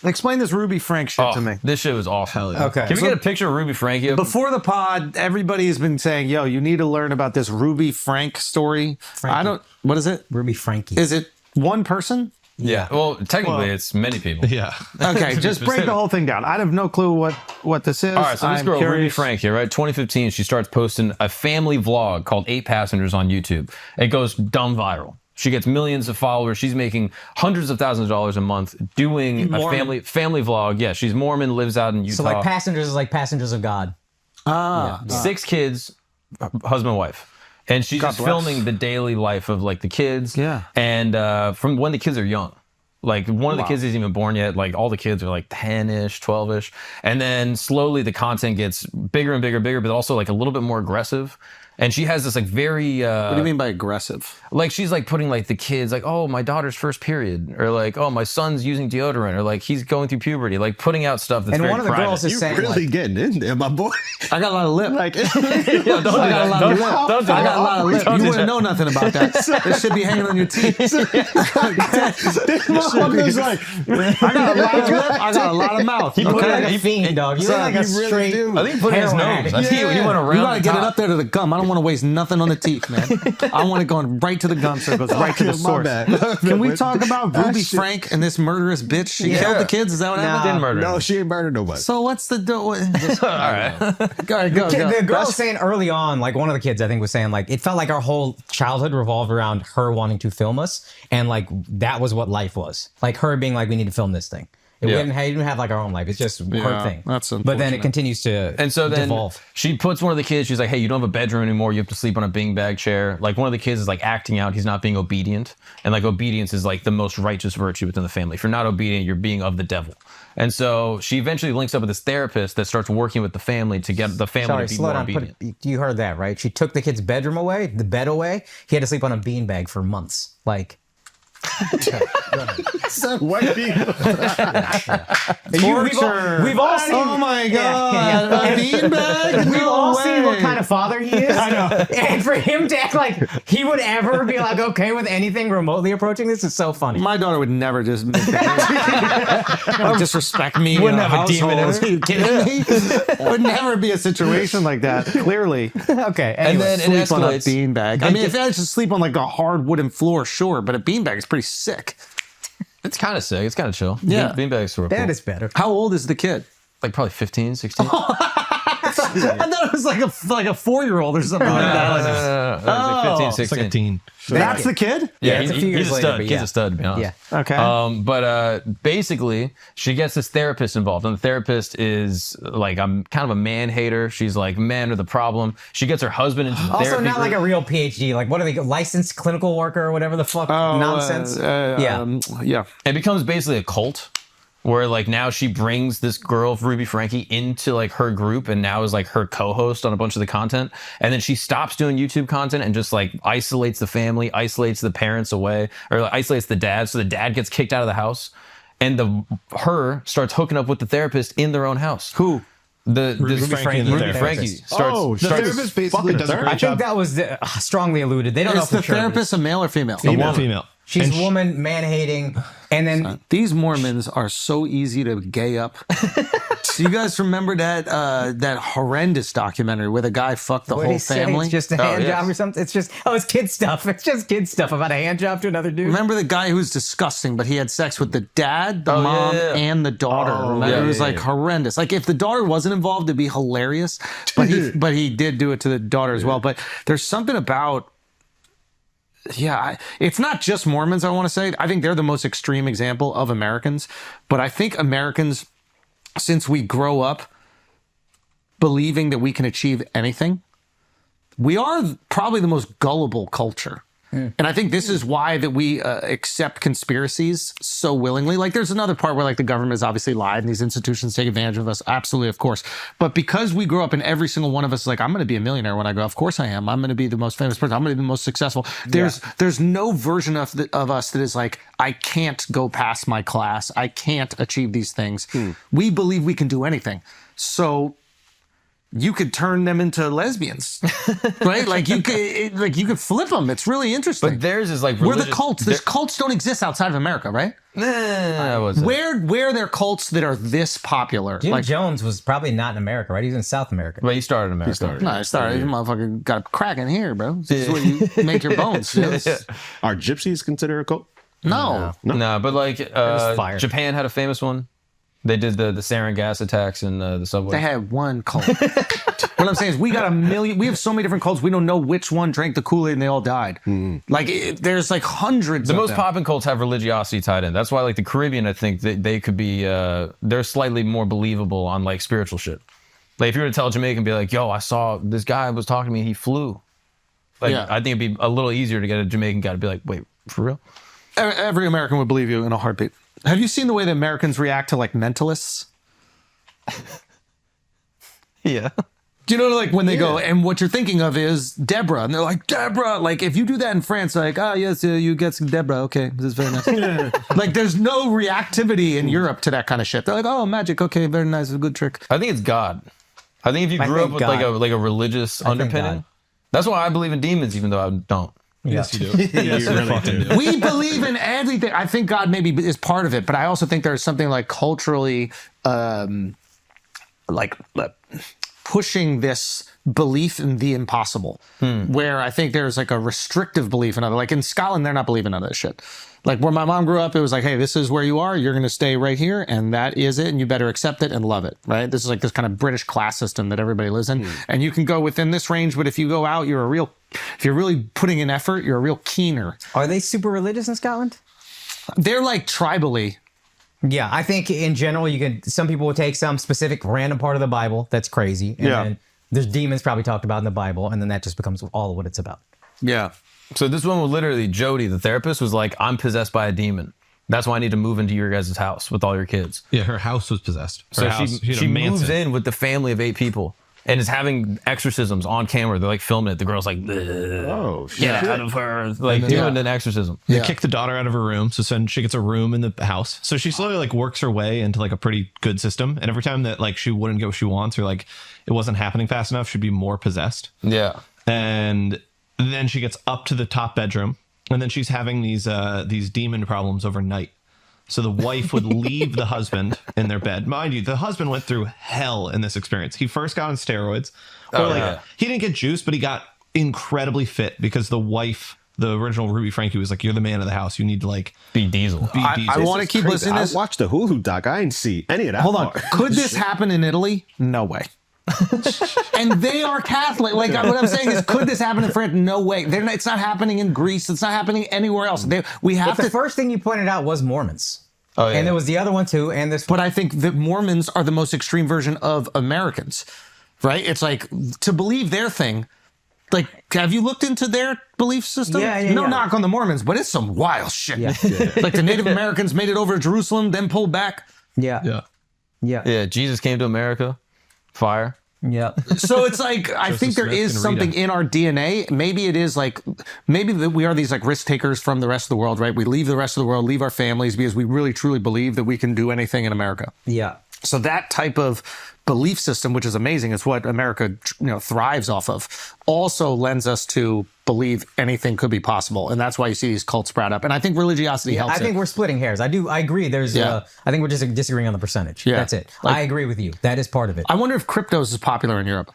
Explain this Ruby Frank shit to me. This shit was awesome. Yeah. Okay. Can we get a picture of Ruby Franke? Before the pod, everybody's been saying, yo, you need to learn about this Ruby Frank story. What is it? Ruby Franke. Is it one person? Yeah. Well, technically, it's many people. Yeah. Okay, just break the whole thing down. I have no clue what this is. All right, so this girl, Ruby Franke here, right? 2015, she starts posting a family vlog called 8 Passengers on YouTube. It goes dumb viral. She gets millions of followers. She's making hundreds of thousands of dollars a month doing a family vlog. Yeah, she's Mormon, lives out in Utah. So like Passengers is like Passengers of God. Ah. Yeah. 6 kids, husband, wife. And she's just filming the daily life of like the kids. Yeah. And from when the kids are young. Like one of the kids isn't even born yet. Like all the kids are like 10-ish, 12-ish. And then slowly the content gets bigger and bigger, but also like a little bit more aggressive. And she has this like very... what do you mean by aggressive? Like she's like putting like the kids like, oh, my daughter's first period. Or like, oh, my son's using deodorant. Or like he's going through puberty. Like putting out stuff that's very private. And one of the girls is You're saying really like, getting in there, my boy. I got a lot of lip. Like, I got a lot of lip. I got a lot of lip. You wouldn't know nothing about that. This should be hanging on your teeth. motherfucker's like, I got a lot of lip. I got a lot of mouth. you look Okay? like a fiend, dog. You look like a straight... I think he put it in his heroin nose. addict. I think he went around You gotta the get top. it up there to the gum. I don't want to waste nothing on the teeth, man. I want it going right to the gum so it goes right to the my source. bad. Can we talk about That Ruby shit- Frank and this murderous bitch? She killed the kids? Is that what happened? Didn't murder No, him. she ain't murdered nobody. So what's the... All right. Go. The girl was saying early on, like one of the kids I think was saying like it felt like our whole childhood revolved around her wanting to film us, and like that was what life was. Like her being like, we need to film this thing. It didn't have like our own life. It's just her thing. That's but then unfortunate. it continues to And so then devolve. she puts one of the kids, she's like, hey, you don't have a bedroom anymore. You have to sleep on a beanbag chair. Like one of the kids is like acting out. He's not being obedient. And like obedience is like the most righteous virtue within the family. If you're not obedient, you're being of the devil. And so she eventually links up with this therapist that starts working with the family to get the family to be more obedient. You heard that, right? She took the kid's bedroom away, the bed away. He had to sleep on a beanbag for months. Like... White people. We've all seen. Oh my God. A beanbag? We've No all seen what way. kind of father he is. I know. And for him to act like he would ever be like okay with anything remotely approaching this is so funny. My daughter would never just disrespect me. Wouldn't in have a demon in household. Are you kidding me? Would never be a situation like that. Clearly. Okay. And Anyway. then it Sleep on a escalates. beanbag. I mean, if I just sleep on like a hard wooden floor, sure, but a beanbag is pretty sick. It's kind of sick. It's kind of chill. Yeah. Beanbags were that cool. is better. How old is the kid? Like probably 15, 16. I thought it was like a 4-year-old or something like that. Like 15, It's 16. like a teen. That's the kid? Yeah, it's a few years he's a later, stud. but Kid's yeah. a stud, to be honest. Yeah. Okay. But basically, she gets this therapist involved, and the therapist is like, I'm kind of a man hater. She's like, men are the problem. She gets her husband into the Also, therapy not like group. a real PhD. Like, what are they? Licensed clinical worker or whatever the fuck nonsense. Yeah. It becomes basically a cult. Where like now she brings this girl Ruby Franke into like her group and now is like her co-host on a bunch of the content, and then she stops doing YouTube content and just like isolates the family, isolates the parents away, or like, isolates the dad, so the dad gets kicked out of the house, and her starts hooking up with the therapist in their own house. Who? Ruby Franke and the Ruby therapist. Franke The therapist basically does a great I think job. that was strongly alluded. They don't know Is for the sure. therapist a male or female? Female. She's a woman, man-hating, and then These Mormons are so easy to gay up. Do you guys remember that horrendous documentary where the guy fucked the what did whole he say? family? It's just a hand yes. job or something. It's just it's kid stuff. It's just kid stuff about a hand job to another dude. Remember the guy who was disgusting, but he had sex with the dad, the Oh, mom, yeah. and the daughter. Remember? yeah, It was yeah, like yeah. horrendous. Like if the daughter wasn't involved, it'd be hilarious. But he did do it to the daughter as well. But there's something about it's not just Mormons, I want to say. I think they're the most extreme example of Americans. But I think Americans, since we grow up believing that we can achieve anything, we are probably the most gullible culture. And I think this is why that we accept conspiracies so willingly. Like there's another part where like the government has obviously lied and these institutions take advantage of us. Absolutely, of course. But because we grow up and every single one of us is like, I'm going to be a millionaire when I grow up. Of course I am. I'm going to be the most famous person. I'm going to be the most successful. There's no version of us that is like, I can't go past my class. I can't achieve these things. We believe we can do anything. So you could turn them into lesbians, right? Like you could flip them. It's really interesting. But theirs is like we're the cults. There's cults don't exist outside of America, right? Where there are cults that are this popular? Jim Jones was probably not in America, right? He was in South America. Well, he started in America. No, I started. Motherfucker got a crack in here, bro. This is where you make your bones. Are gypsies considered a cult? No. But like fire. Japan had a famous one. They did the sarin gas attacks in the subway. They had one cult. What I'm saying is we got a million. We have so many different cults. We don't know which one drank the Kool-Aid and they all died. Like there's like hundreds. The of most them. poppin' cults have religiosity tied in. That's why like the Caribbean, I think they could be they're slightly more believable on like spiritual shit. Like if you were to tell a Jamaican, be like, "Yo, I saw this guy was talking to me. He flew." Like I think it'd be a little easier to get a Jamaican guy to be like, "Wait, for real?" Every American would believe you in a heartbeat. Have you seen the way that Americans react to like mentalists? Yeah. Do you know, like when they go, and what you're thinking of is Deborah, and they're like, Deborah. Like if you do that in France, like, oh yes, you get some Deborah. Okay, this is very nice. Like there's no reactivity in Europe to that kind of shit. They're like, oh, magic. Okay, very nice, a good trick. I think it's God. I think if you grew up with like a religious underpinning, that's why I believe in demons, even though I don't. Yes, you do. Yes, you really do. We believe in everything. I think God maybe is part of it, but I also think there's something like culturally, pushing this belief in the impossible, where I think there's like a restrictive belief in other. Like in Scotland, they're not believing in that shit. Like where my mom grew up, it was like, hey, this is where you are. You're going to stay right here, and that is it, and you better accept it and love it, right? This is like this kind of British class system that everybody lives in, and you can go within this range, but if you go out, if you're really putting in effort, you're a real keener. Are they super religious in Scotland? They're like tribally. Yeah, I think in general, some people will take some specific random part of the Bible that's crazy, and then there's demons probably talked about in the Bible, and then that just becomes all of what it's about. Yeah. So this one was literally, Jody, the therapist, was like, I'm possessed by a demon. That's why I need to move into your guys' house with all your kids. Yeah, her house was possessed. So she moves in with the family of 8 people and is having exorcisms on camera. They're like filming it. The girl's like, oh, shit. get out of her. Like doing an exorcism. They kick the daughter out of her room. So then she gets a room in the house. So she slowly like works her way into like a pretty good system. And every time that like she wouldn't get what she wants or like it wasn't happening fast enough, she'd be more possessed. Yeah. And then she gets up to the top bedroom, and then she's having these demon problems overnight. So the wife would leave the husband in their bed. Mind you, the husband went through hell in this experience. He first got on steroids. He didn't get juice, but he got incredibly fit because the wife, the original Ruby Franke, was like, you're the man of the house. You need to like be Diesel. I want to keep listening to this. I watched the Hulu doc. I didn't see any of that. Hold on. Could this happen in Italy? No way. And they are Catholic. Like what I'm saying is, could this happen in France? No way. It's not happening in Greece. It's not happening anywhere else. The first thing you pointed out was Mormons. Oh, yeah. And there was the other one too. And this. But I think that Mormons are the most extreme version of Americans, right? It's like to believe their thing. Like, have you looked into their belief system? No knock on the Mormons, but it's some wild shit. Yeah. Like the Native Americans made it over to Jerusalem, then pulled back. Yeah. Jesus came to America. Fire. Yeah. So it's like, I think there is something in our DNA. Maybe it is like, maybe that we are these like risk takers from the rest of the world, right? We leave the rest of the world, leave our families because we really truly believe that we can do anything in America. Yeah. So that type of belief system, which is amazing, it's what America, thrives off of, also lends us to believe anything could be possible. And that's why you see these cults sprout up. And I think religiosity helps. I think we're splitting hairs. I agree. I think we're just disagreeing on the percentage. Yeah. That's it. I agree with you. That is part of it. I wonder if cryptos is popular in Europe.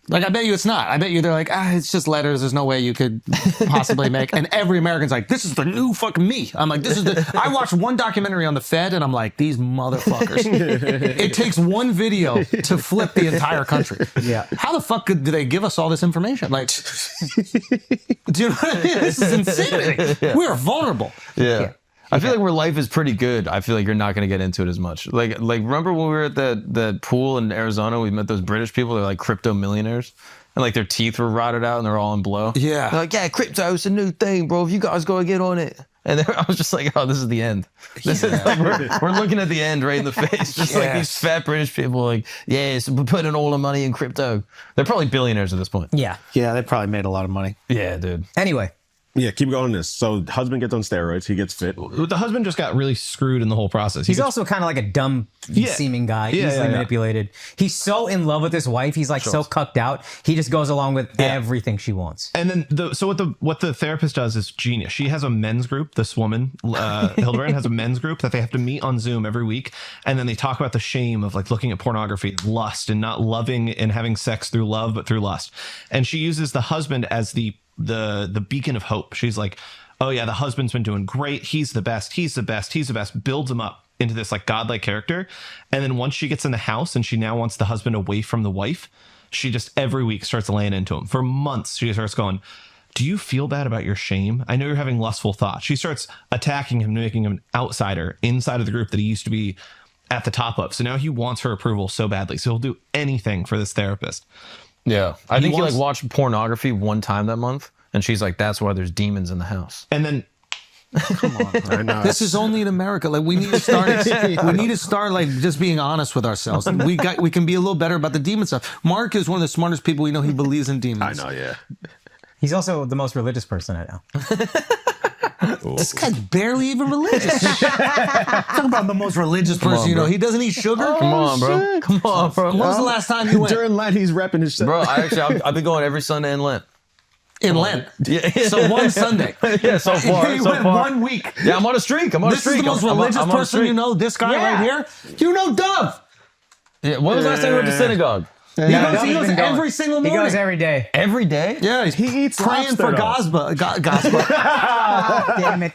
Like, I bet you it's not. I bet you they're like, it's just letters. There's no way you could possibly make. And every American's like, this is the new fucking me. I'm like, I watched one documentary on the Fed and I'm like, these motherfuckers. It takes one video to flip the entire country. Yeah. How the fuck do they give us all this information? Like, do you know what I mean? This is insanity. We're vulnerable. Yeah. I feel like where life is pretty good, I feel like you're not going to get into it as much. Like remember when we were at the pool in Arizona, we met those British people, they're like crypto millionaires. And like their teeth were rotted out and they're all in blow. Yeah. They're like, yeah, crypto's a new thing, bro. If you guys go get on it. And I was just like, oh, this is the end. This is like, we're looking at the end right in the face. Just like these fat British people like, yes, we're putting all the money in crypto. They're probably billionaires at this point. Yeah. Yeah, they probably made a lot of money. Yeah, dude. Anyway. Yeah, keep going on this. So husband gets on steroids. He gets fit. The husband just got really screwed in the whole process. He's also kind of like a dumb seeming guy, easily manipulated. He's so in love with his wife. He's like so cucked out. He just goes along with everything she wants. And then what the therapist does is genius. She has a men's group. This woman, Hildebrand, has a men's group that they have to meet on Zoom every week, and then they talk about the shame of like looking at pornography, lust, and not loving and having sex through love but through lust. And she uses the husband as the beacon of hope. She's like, oh yeah, the husband's been doing great. He's the best. He's the best. He's the best. Builds him up into this like godlike character. And then once she gets in the house and she now wants the husband away from the wife, she just every week starts laying into him. For months, she starts going, do you feel bad about your shame? I know you're having lustful thoughts. She starts attacking him, making him an outsider inside of the group that he used to be at the top of. So now he wants her approval so badly. So he'll do anything for this therapist. Yeah. I think he like watched pornography one time that month, and she's like, that's why there's demons in the house. And then Come on, I know. This is only in America. Like we need to start. We need to start like just being honest with ourselves. We can be a little better about the demon stuff. Mark is one of the smartest people we know. He believes in demons. I know, yeah. He's also the most religious person I know. This guy's barely even religious. Talk about the most religious person you know. He doesn't eat sugar. Come on, bro. Come on, bro. When was the last time you went? During Lent, he's repping his shit. Bro, I've been going every Sunday in Lent. In Lent. Yeah. So one Sunday. Yeah, so far. You so went far. 1 week. Yeah, I'm on a streak. I'm on a This streak. is the most religious person you know. This guy right here. You know Dove. Yeah, when was the last time you went to synagogue? He goes every single morning. He goes every day. Every day? Yeah, He eats praying for lobster, gospel. Damn it.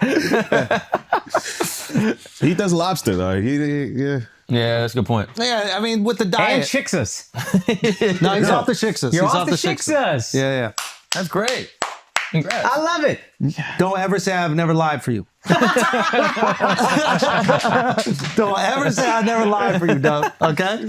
He does lobster, though. Yeah, that's a good point. Yeah, I mean, with the diet. And Chixas. No, he's off the Chixas. You're He's off the Chixas. Yeah. That's great. Congrats. I love it. Don't ever say I've never lied for you. Don't ever say I never lied for you, Doug. Okay?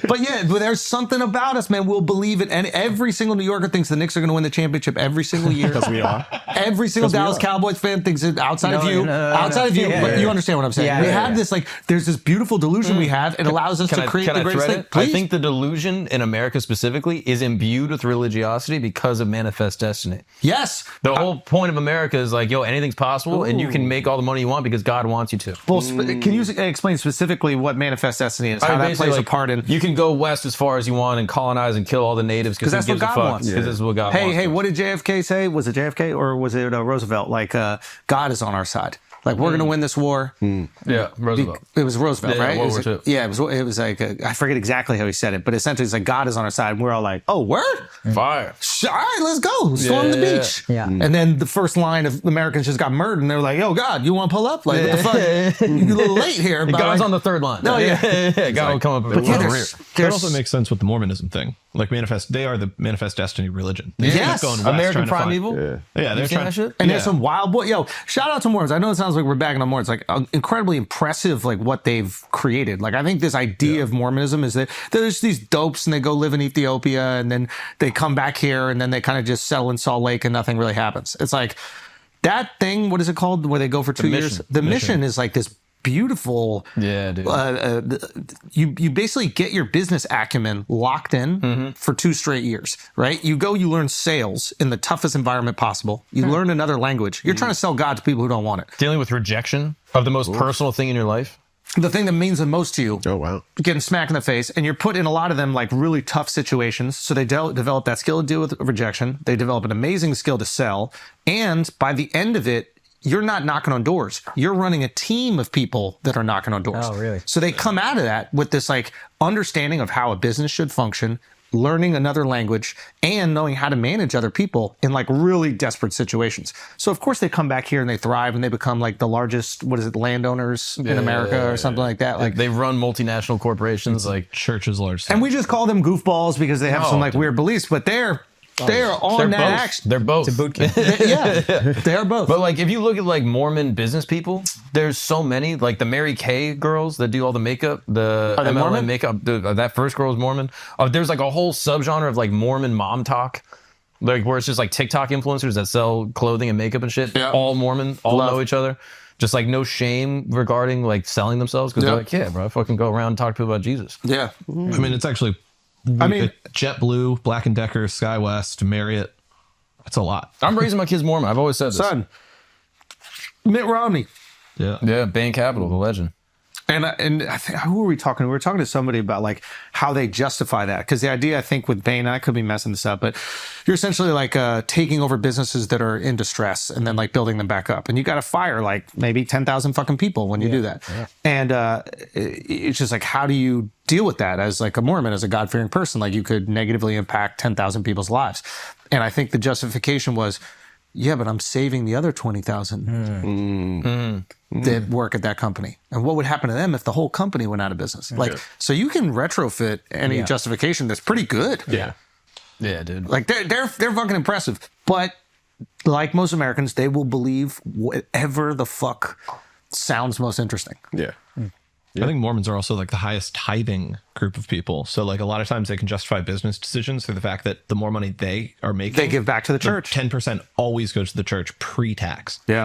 But yeah, there's something about us, man. We'll believe it. And every single New Yorker thinks the Knicks are going to win the championship every single year. Because we are. Every single Dallas Cowboys fan thinks it outside of you. Outside of you. But you understand what I'm saying. We have this, like, there's this beautiful delusion we have. It allows us to create the greatest thing. I think the delusion in America specifically is imbued with religiosity because of manifest destiny. Yes. The whole point of America is like, yo, anything's possible, and you can make all the money you want because God wants you to. Well, can you explain specifically what manifest destiny is? How that plays a part in? You can go west as far as you want and colonize and kill all the natives because that's what God wants. Because this is what God wants. Hey, what did JFK say? Was it JFK or was it Roosevelt? Like, God is on our side. Like, we're going to win this war. Yeah, Roosevelt. It was Roosevelt, right? World War II. Yeah, it was like, I forget exactly how he said it, but essentially it's like, God is on our side. And we're all like, oh, word? Fire. All right, let's go. Storm the beach. Yeah. And then the first line of Americans just got murdered, and they were like, yo, God, you want to pull up? Like, what the fuck? You're a little late here. But God's like, on the third line. No, yeah. God will come up with yeah, a rear. That also makes sense with the Mormonism thing. Like they are the manifest destiny religion. They Yes. keep going west American trying to primeval. find- Yeah. Yeah, they're You seen trying that shit? And there's some wild boy. Yo, shout out to Mormons. I know it sounds like we're bagging on Mormons. Like incredibly impressive, like what they've created. Like I think this idea of Mormonism is that there's these dopes and they go live in Ethiopia and then they come back here and then they kind of just settle in Salt Lake and nothing really happens. It's like that thing. What is it called? Where they go for 2 years? The mission is like this beautiful. Yeah, dude. You basically get your business acumen locked in for 2 straight years, right? You learn sales in the toughest environment possible. You learn another language. You're trying to sell God to people who don't want it. Dealing with rejection of the most personal thing in your life. The thing that means the most to you. Oh, wow. Getting smacked in the face, and you're put in a lot of them like really tough situations. So they develop that skill to deal with rejection. They develop an amazing skill to sell. And by the end of it, you're not knocking on doors. You're running a team of people that are knocking on doors. Oh, really? So they come out of that with this like understanding of how a business should function, learning another language, and knowing how to manage other people in like really desperate situations. So of course they come back here and they thrive and they become like the largest, landowners in America or something like that. Like They run multinational corporations like churches large. and we just call them goofballs because they have some like dude. weird beliefs, but they're on that both. action. They're both. It's a boot camp. They're both. But like, if you look at like Mormon business people, there's so many. Like the Mary Kay girls that do all the makeup, the they MLM Mormon? makeup. That first girl is Mormon. There's like a whole subgenre of like Mormon mom talk, like where it's just like TikTok influencers that sell clothing and makeup and shit. Yeah. All Mormon, all Love. know each other. Just like no shame regarding like selling themselves because they're like, yeah, bro, I fucking go around and talk to people about Jesus. yeah. I mean, it's actually. I mean- JetBlue, Black and Decker, SkyWest, Marriott. That's a lot. I'm raising my kids Mormon. I've always said this. Son, Mitt Romney. Yeah. Yeah, Bain Capital, the legend. And I think, who were we talking to? We were talking to somebody about like how they justify that. Because the idea, I think, with Bain, I could be messing this up, but you're essentially like taking over businesses that are in distress and then like building them back up. And you got to fire like maybe 10,000 fucking people when you do that. Yeah. And it's just like, how do you deal with that as like a Mormon, as a God-fearing person? Like you could negatively impact 10,000 people's lives. And I think the justification was, yeah, but I'm saving the other 20,000 that work at that company. And what would happen to them if the whole company went out of business? Like, so you can retrofit any justification that's pretty good. Yeah. Yeah, dude. Like they're fucking impressive. But like most Americans, they will believe whatever the fuck sounds most interesting. Yeah. I think Mormons are also like the highest tithing group of people. So like a lot of times they can justify business decisions through the fact that the more money they are making, They give back to the church. 10% always goes to the church pre-tax. Yeah.